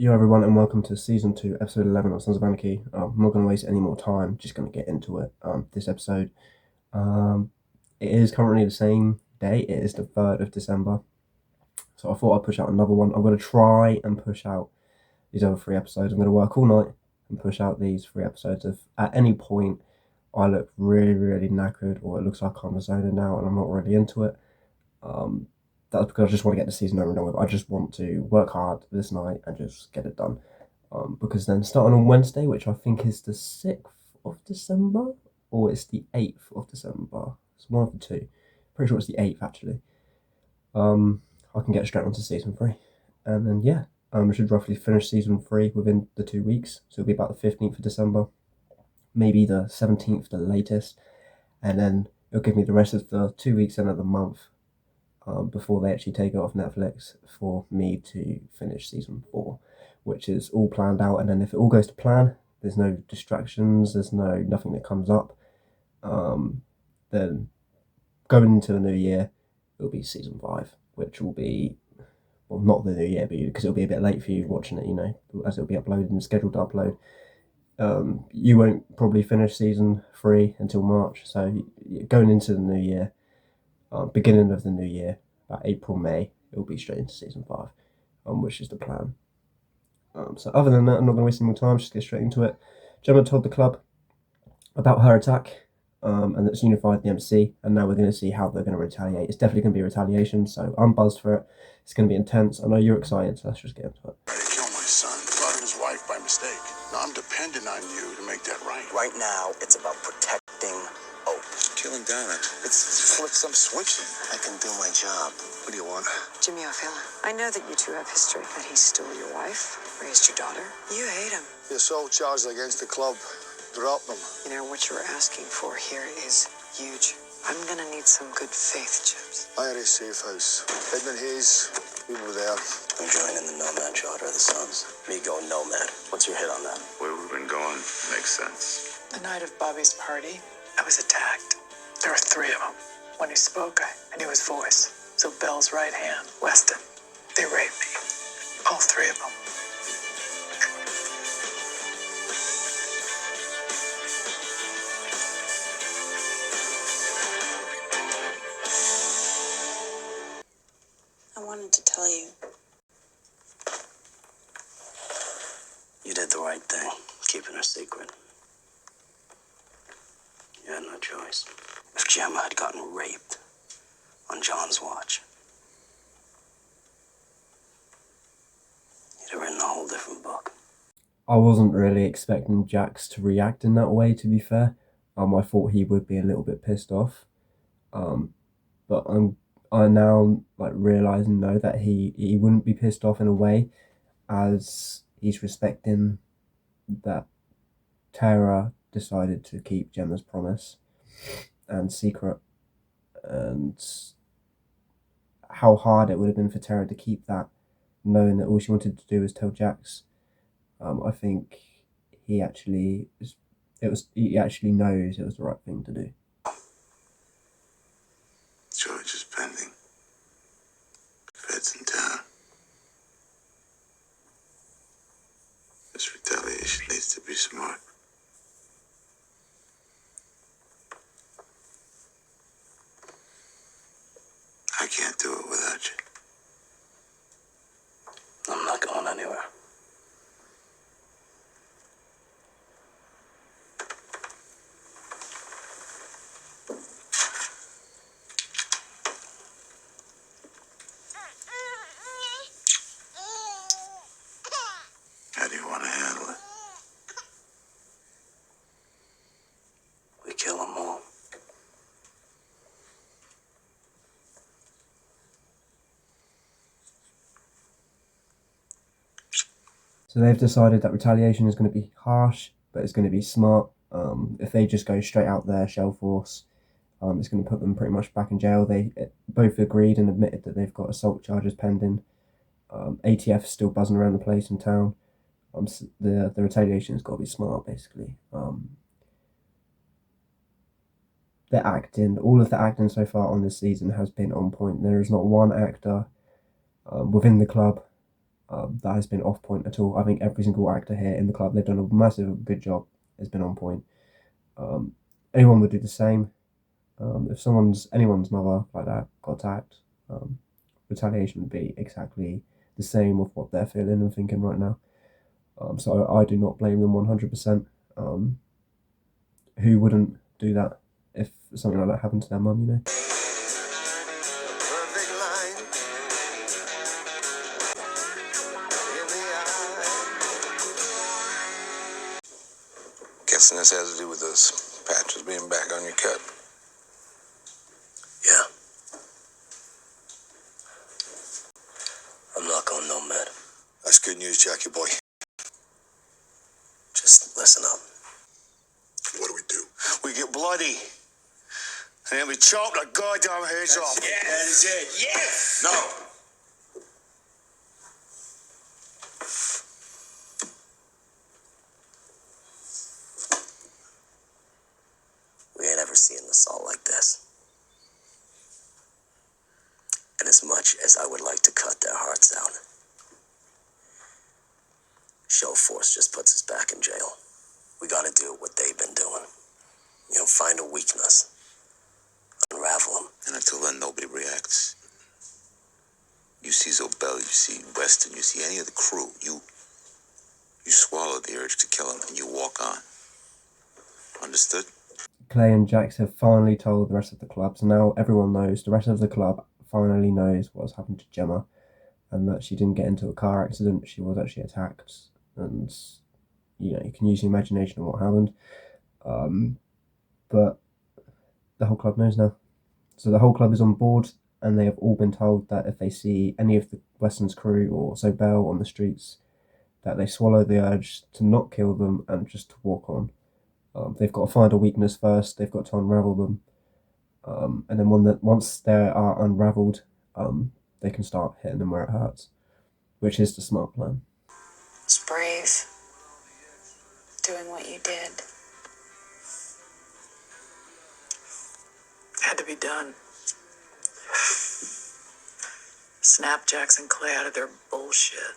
Yo everyone and welcome to season 2 episode 11 of Sons of Anarchy. I'm not going to waste any more time, just going to get into it. This episode, it is currently the same day. It is the 3rd of December, so I thought I'd push out another one. I'm going to try and push out these other 3 episodes. I'm going to work all night and push out these 3 episodes. If at any point I look really knackered, or it looks like I'm zoning out and I'm not really into it, that's because I just want to get the season over and done with. I just want to work hard this night and just get it done. Because then starting on Wednesday, which I think is the 6th of December, or it's the 8th of December. It's one of the two. Pretty sure it's the 8th actually. I can get straight onto season 3. And then we should roughly finish season 3 within the 2 weeks. So it'll be about the 15th of December, maybe the 17th the latest. And then it'll give me the rest of the 2 weeks and of the month before they actually take it off Netflix for me to finish season 4, which is all planned out. And then if it all goes to plan, there's no distractions, there's nothing that comes up, then going into the new year, it'll be season 5, which will be, well, not the new year, but because it'll be a bit late for you watching it, as it'll be uploaded and scheduled to upload. You won't probably finish season 3 until March, so going into the new year, beginning of the new year, about April, May, it'll be straight into season 5, which is the plan. So other than that, I'm not going to waste any more time, just get straight into it. Gemma told the club about her attack, and it's unified the MC, and now we're going to see how they're going to retaliate. It's definitely going to be retaliation, so I'm buzzed for it. It's going to be intense. I know you're excited, so let's just get into it. I killed my son, brought his wife by mistake. Now I'm depending on you to make that right. Right now, it's about protecting Opie. Killing Donna, it's flip some switch. I can do my job. What do you want? Jimmy O'Fallon, I know that you two have history, that he stole your wife, raised your daughter. You hate him. The assault charges against the club. Drop them. You know, what you're asking for here is huge. I'm gonna need some good faith, Chips. Irish safe house. Edmund Hayes, we were there. I'm joining the Nomad Charter of the Sons. Me going Nomad. What's your hit on that? Where we've been going makes sense. The night of Bobby's party, I was attacked. There were 3 of them. When he spoke, I knew his voice. So Bell's right hand, Weston, they raped me. All 3 of them. I wanted to tell you. You did the right thing, keeping her secret. You had no choice. If Gemma had gotten raped on John's watch, you'd have written a whole different book. I wasn't really expecting Jax to react in that way, to be fair. I thought he would be a little bit pissed off. But I now realising though that he wouldn't be pissed off in a way, as he's respecting that Tara decided to keep Gemma's promise and secret, and how hard it would have been for Tara to keep that, knowing that all she wanted to do was tell Jax. I think he actually knows it was the right thing to do. Charge is pending. Feds in town. This retaliation needs to be smart. I can't do it without you. I'm not going anywhere. How do you want to handle it? We kill them all. So they've decided that retaliation is going to be harsh, but it's going to be smart. If they just go straight out there, shell force, it's going to put them pretty much back in jail. They both agreed and admitted that they've got assault charges pending. ATF still buzzing around the place in town. The retaliation has got to be smart, basically. All of the acting so far on this season has been on point. There is not one actor within the club that has been off point at all. I think every single actor here in the club, they've done a massive good job, has been on point. Anyone would do the same. If anyone's mother like that got attacked, retaliation would be exactly the same of what they're feeling and thinking right now. So I do not blame them 100%. Who wouldn't do that if something like that happened to their mum, you know? Guessing this has to do with those patches being back on your cut. Yeah. I'm not going no med. That's good news, Jackie boy. Just listen up. What do we do? We get bloody. And then we chop the goddamn heads off. Yes. That is it. Yes! No. We ain't ever seen an assault like this. And as much as I would like to cut their hearts out, show force just puts us back in jail. We gotta do what they've been doing. You know, find a weakness. Unravel them. And until then, nobody reacts. You see Zobel, you see Weston, you see any of the crew, you swallow the urge to kill him and you walk on. Understood? Clay and Jax have finally told the rest of the club, so now everyone knows, the rest of the club finally knows what's happened to Gemma, and that she didn't get into a car accident, she was actually attacked, and, you know, you can use your imagination on what happened, but the whole club knows now. So the whole club is on board, and they have all been told that if they see any of the Weston's crew or Zobel on the streets, that they swallow the urge to not kill them and just to walk on. They've got to find a weakness first, they've got to unravel them, and then once they are unraveled, they can start hitting them where it hurts, which is the smart plan. It's brave, doing what you did. Had to be done. Snap Jax and Clay out of their bullshit.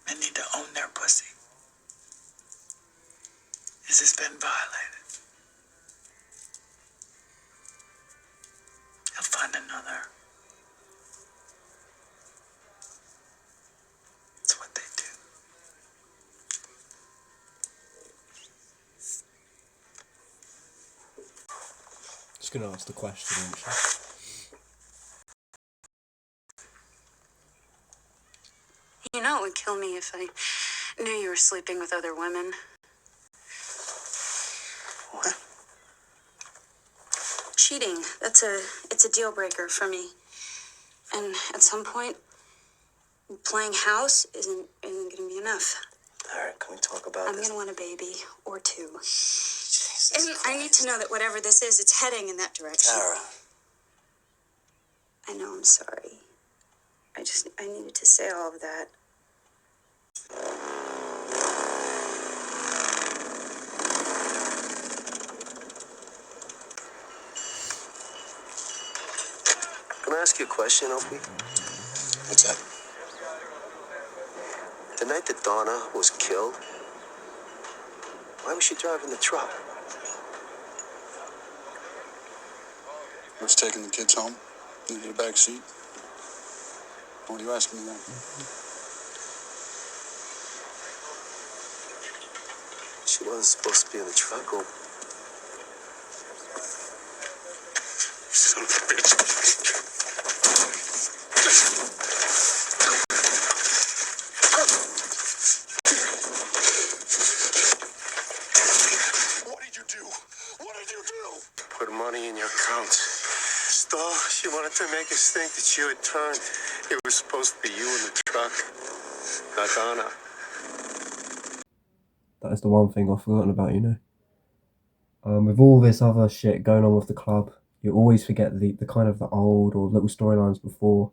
They need to own their pussy. This has been violated. He'll find another. It's what they do. Just gonna ask the question, actually. You know it would kill me if I knew you were sleeping with other women. What? Cheating, it's a deal breaker for me. And at some point, playing house isn't gonna be enough. Alright, can we talk about I'm this? gonna want a baby or two. Jesus And I need to know that whatever this is, it's heading in that direction. Tara. I know, I'm sorry. I needed to say all of that. Can I ask you a question, Opie? What's that? The night that Donna was killed, why was she driving the truck? Was taking the kids home? Needed a back seat? What are you asking me that? She wasn't supposed to be in the truck, or... Son of a bitch. What did you do? What did you do? Put money in your account. Stall, she wanted to make us think that you had turned. It was supposed to be you in the truck, not Donna. That is the one thing I've forgotten about, you know. With all this other shit going on with the club, you always forget the kind of the old or little storylines before.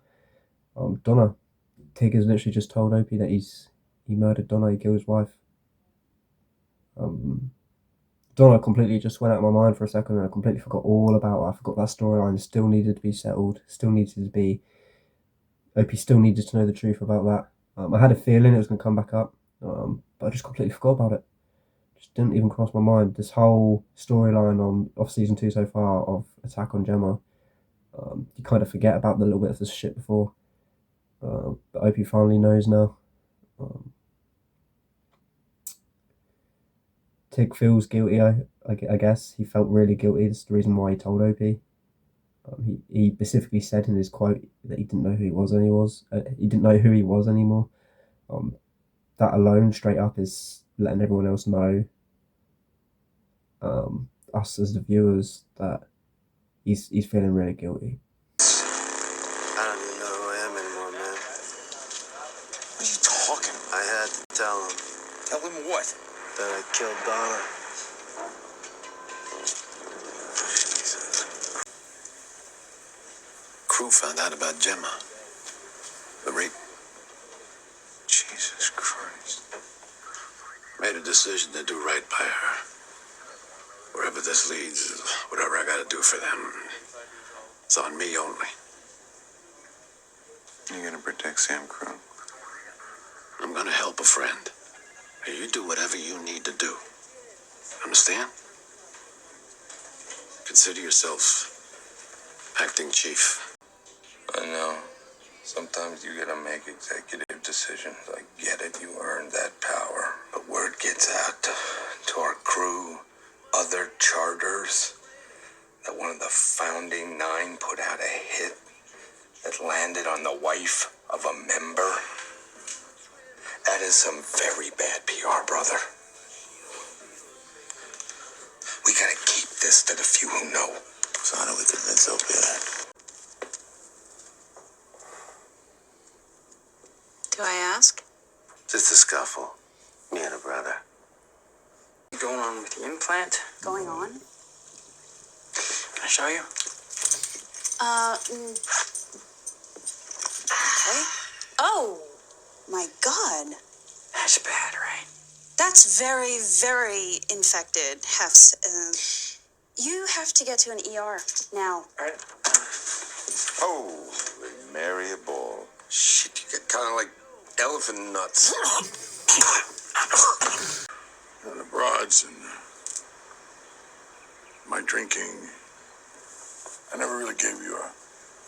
Donna, Tig has literally just told Opie that he murdered Donna, he killed his wife. Donna completely just went out of my mind for a second, and I completely forgot all about her. I forgot that storyline still needed to be settled, still needed to be... Opie still needed to know the truth about that. I had a feeling it was going to come back up, but I just completely forgot about it. Just didn't even cross my mind. This whole storyline of season 2 so far of Attack on Gemma, you kind of forget about the little bit of this shit before. But Opie finally knows now. Tig feels guilty. I guess he felt really guilty. That's the reason why he told Opie. He specifically said in his quote that he didn't know who he was. He didn't know who he was anymore. That alone, straight up, is letting everyone else know, us as the viewers, that he's feeling really guilty. I don't even know who I am anymore, man. What are you talking? I had to tell him Tell him what? that I killed Donna. Crew found out about Gemma. The rape. Jesus Christ. Made a decision to do right by her. Wherever this leads, whatever I gotta do for them, it's on me only. You're gonna protect Sam Crew? I'm gonna help a friend. You do whatever you need to do. Understand? Consider yourself acting chief. I know. Sometimes you gotta make executive decisions. I get it, you earned that power. But word gets out to our crew, other charters, that one of the founding 9 put out a hit that landed on the wife of a member. That is some very bad PR, brother. We gotta keep this to the few who know. So how do we convince Opie of that? Do I ask? Just a scuffle. Me and a brother. Going on with the implant? Going on? Can I show you? Okay. Oh, my God. That's bad, right? That's very, very infected. You have to get to an ER now. All right. Oh, Mary a ball. Shit, you get kind of like elephant nuts. And the broads and my drinking. I never really gave you a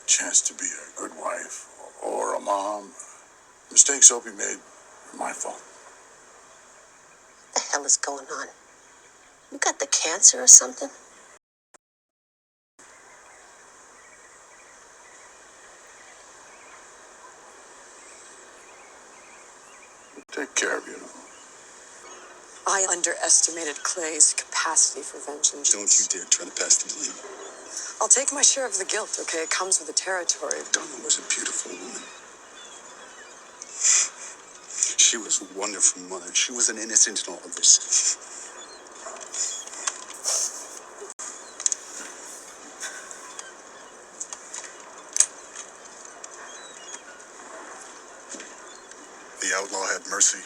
chance to be a good wife or a mom. Mistakes Opie made were my fault. What the hell is going on? You got the cancer or something? Take care of you. I underestimated Clay's capacity for vengeance. Don't you dare try to pass the blame. I'll take my share of the guilt, okay? It comes with the territory. Donna was a beautiful woman. She was a wonderful mother. She was an innocent in all of this. The outlaw had mercy.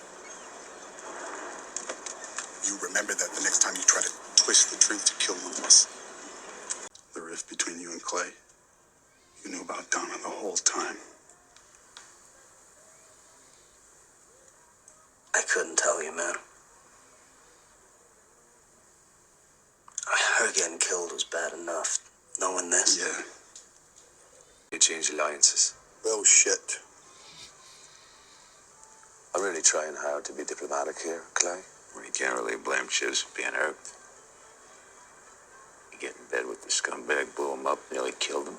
You remember that the next time you try to twist the truth to kill one of us. The rift between you and Clay. You knew about Donna the whole time. I couldn't tell you, man. Her getting killed was bad enough. Knowing this. Yeah. You change alliances. Well, shit. I'm really trying hard to be diplomatic here, Clay. Well, you can't really blame Chivs for being hurt. You get in bed with the scumbag, blew him up, nearly killed him.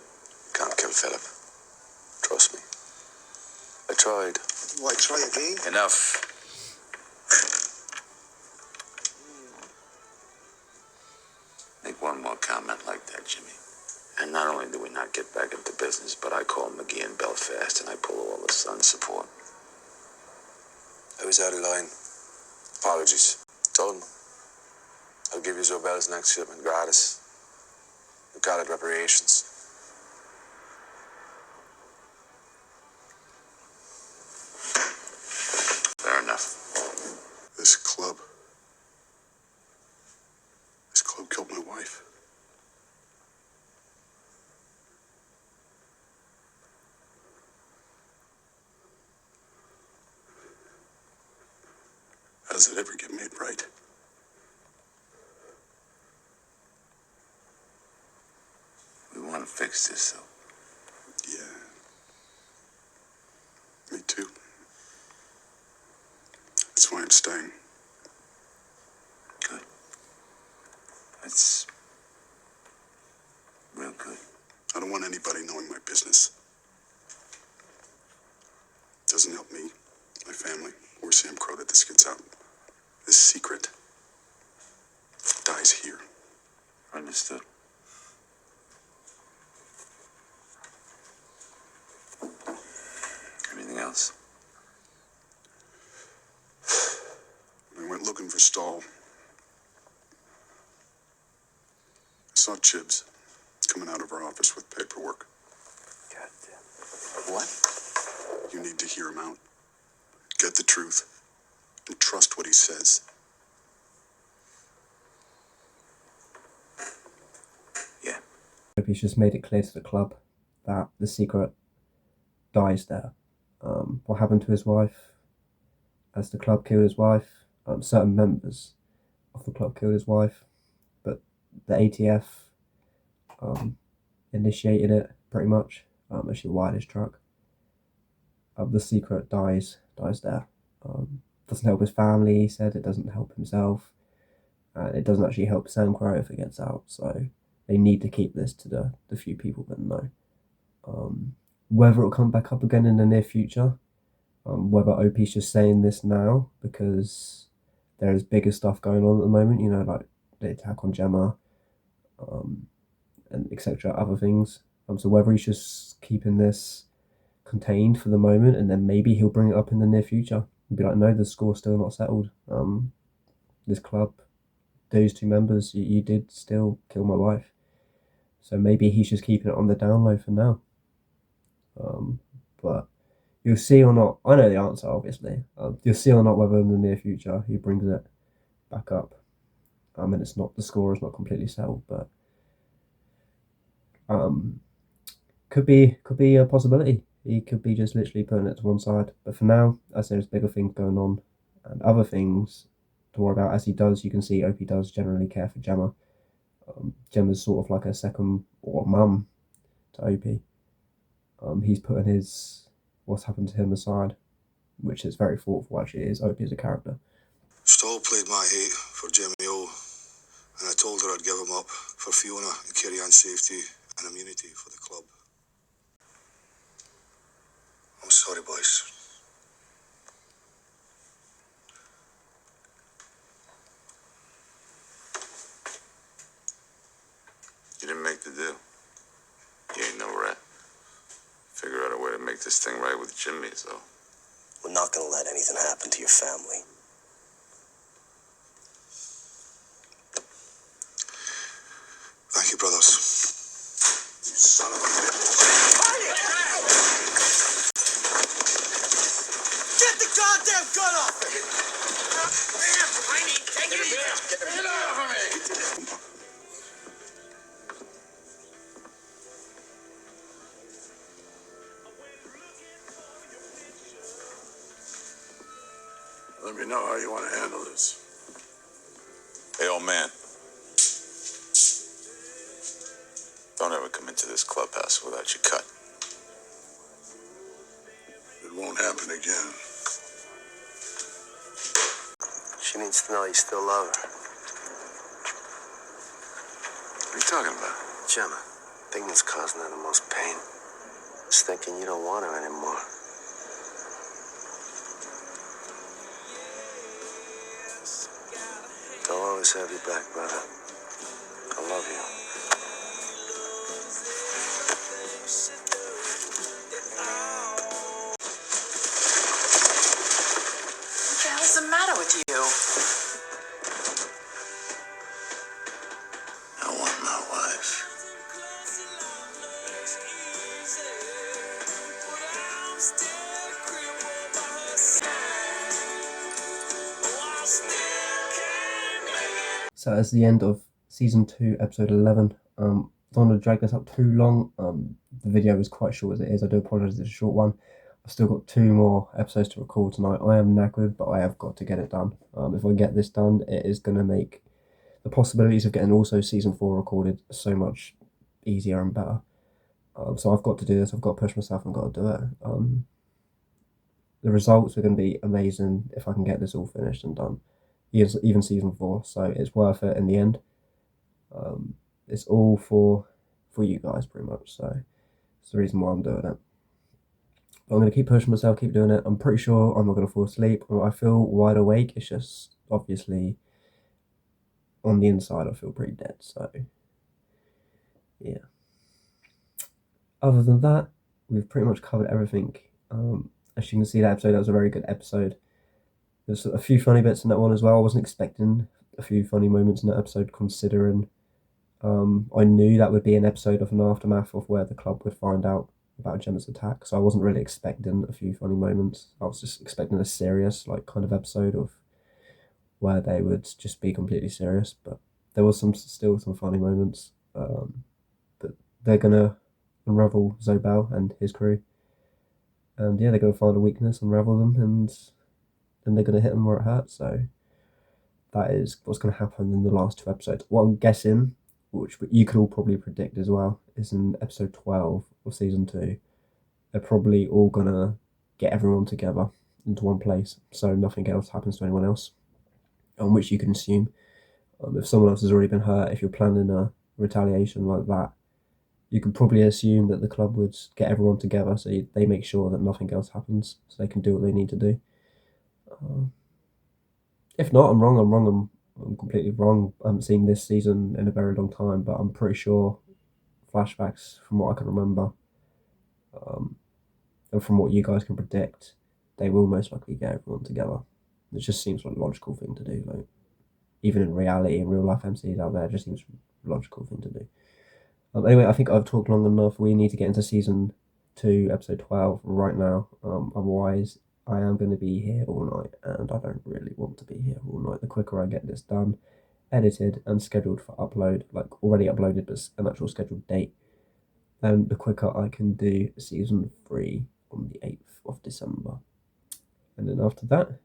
Can't kill Philip. Trust me. I tried. Why try again? Enough. Make one more comment like that, Jimmy. And not only do we not get back into business, but I call McGee in Belfast and I pull all the Sons support. I was out of line. Apologies. Told him. I'll give you Zobel's next shipment gratis. We call it reparations. Fair enough. This club killed my wife. ever get made right. We want to fix this, though. Yeah. Me too. That's why I'm staying. Good. That's real good. I don't want anybody knowing my business. Doesn't help me, my family, or Sam Crow that this gets out. This secret dies here. Understood. Anything else? I went looking for Stahl. I saw Chibs coming out of our office with paperwork. What? You need to hear him out. Get the truth and trust what he says. Yeah. Opie's just made it clear to the club that the secret dies there. What happened to his wife? As the club killed his wife, certain members of the club killed his wife, but the ATF initiated it pretty much. Actually wired his truck. The secret dies there. Doesn't help his family, he said. It doesn't help himself, and it doesn't actually help Sam Crow if it gets out. So they need to keep this to the few people that know. Whether it'll come back up again in the near future, whether Opie's just saying this now because there is bigger stuff going on at the moment, you know, like the attack on Gemma, and etc. other things. So whether he's just keeping this contained for the moment, and then maybe he'll bring it up in the near future and be like, no, the score's still not settled. This club, those two members, you did still kill my wife. So maybe he's just keeping it on the down low for now. But you'll see or not. I know the answer, obviously. You'll see or not whether in the near future he brings it back up. And it's not, the score is not completely settled, but could be a possibility. He could be just literally putting it to one side. But for now, as there's bigger things going on and other things to worry about, as he does, you can see Opie does generally care for Gemma. Gemma's sort of like a second or mum to Opie. He's putting his what's happened to him aside, which is very thoughtful. Actually, is Opie as a character. Stahl played my hate for Jimmy O, and I told her I'd give him up for Fiona and carry on safety and immunity for the club. I'm sorry, boys. You didn't make the deal. You ain't no rat. Figure out a way to make this thing right with Jimmy, so. We're not gonna let anything happen to your family. Thank you, brothers. You son of a bitch. Get the goddamn gun off me! Get off of me! Let me know how you want to handle this. Hey, old man. Don't ever come into this clubhouse without your cut. It won't happen again. She needs to know you still love her. What are you talking about? Gemma, thing that's causing her the most pain is thinking you don't want her anymore. I'll always have your back, brother. I love you. What the hell's the matter with you? I want my wife. So that's the end of season 2, episode 11. Don't want to drag this up too long. The video is quite short as it is. I do apologise, it's a short one. I've still got 2 more episodes to record tonight. I am knackered, but I have got to get it done. If I get this done, it is going to make the possibilities of getting also season 4 recorded so much easier and better. So I've got to do this. I've got to push myself and got to do it. The results are going to be amazing if I can get this all finished and done. Even season 4, so it's worth it in the end. It's all for you guys pretty much. So it's the reason why I'm doing it. But I'm going to keep pushing myself, keep doing it. I'm pretty sure I'm not going to fall asleep. I feel wide awake. It's just obviously on the inside I feel pretty dead. So yeah. Other than that, we've pretty much covered everything. As you can see, that episode, that was a very good episode. There's a few funny bits in that one as well. I wasn't expecting a few funny moments in that episode, considering I knew that would be an episode of an aftermath of where the club would find out about Gemma's attack. So I wasn't really expecting a few funny moments. I was just expecting a serious, like, kind of episode of where they would just be completely serious. But there was still some funny moments. But they're gonna unravel Zobel and his crew, and yeah, they're gonna find a weakness, unravel them, and then they're gonna hit them where it hurts. So that is what's gonna happen in the last 2 episodes. What I'm guessing, which you could all probably predict as well, is in episode 12 of season 2, they're probably all gonna get everyone together into one place, so nothing else happens to anyone else. On which you can assume, if someone else has already been hurt, if you're planning a retaliation like that, you can probably assume that the club would get everyone together, so they make sure that nothing else happens, so they can do what they need to do. If not, I'm wrong. I'm completely wrong. I haven't seen this season in a very long time, but I'm pretty sure flashbacks, from what I can remember, and from what you guys can predict, they will most likely get everyone together. It just seems like a logical thing to do. Like, even in reality, in real life MCs out there, it just seems a logical thing to do. Anyway, I think I've talked long enough. We need to get into season 2, episode 12 right now. Otherwise, I am going to be here all night, and I don't really want to be here all night. The quicker I get this done, edited, and scheduled for upload, like already uploaded, but an actual scheduled date, then the quicker I can do season 3 on the 8th of December. And then after that,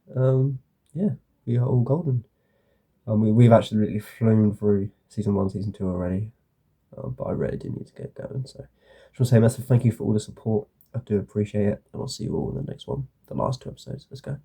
yeah, we are all golden. We've actually really flown through season 1, season 2 already. But I really do need to get going. So I just want to say a massive thank you for all the support. I do appreciate it, and I'll see you all in the next one, the last 2 episodes. Let's go.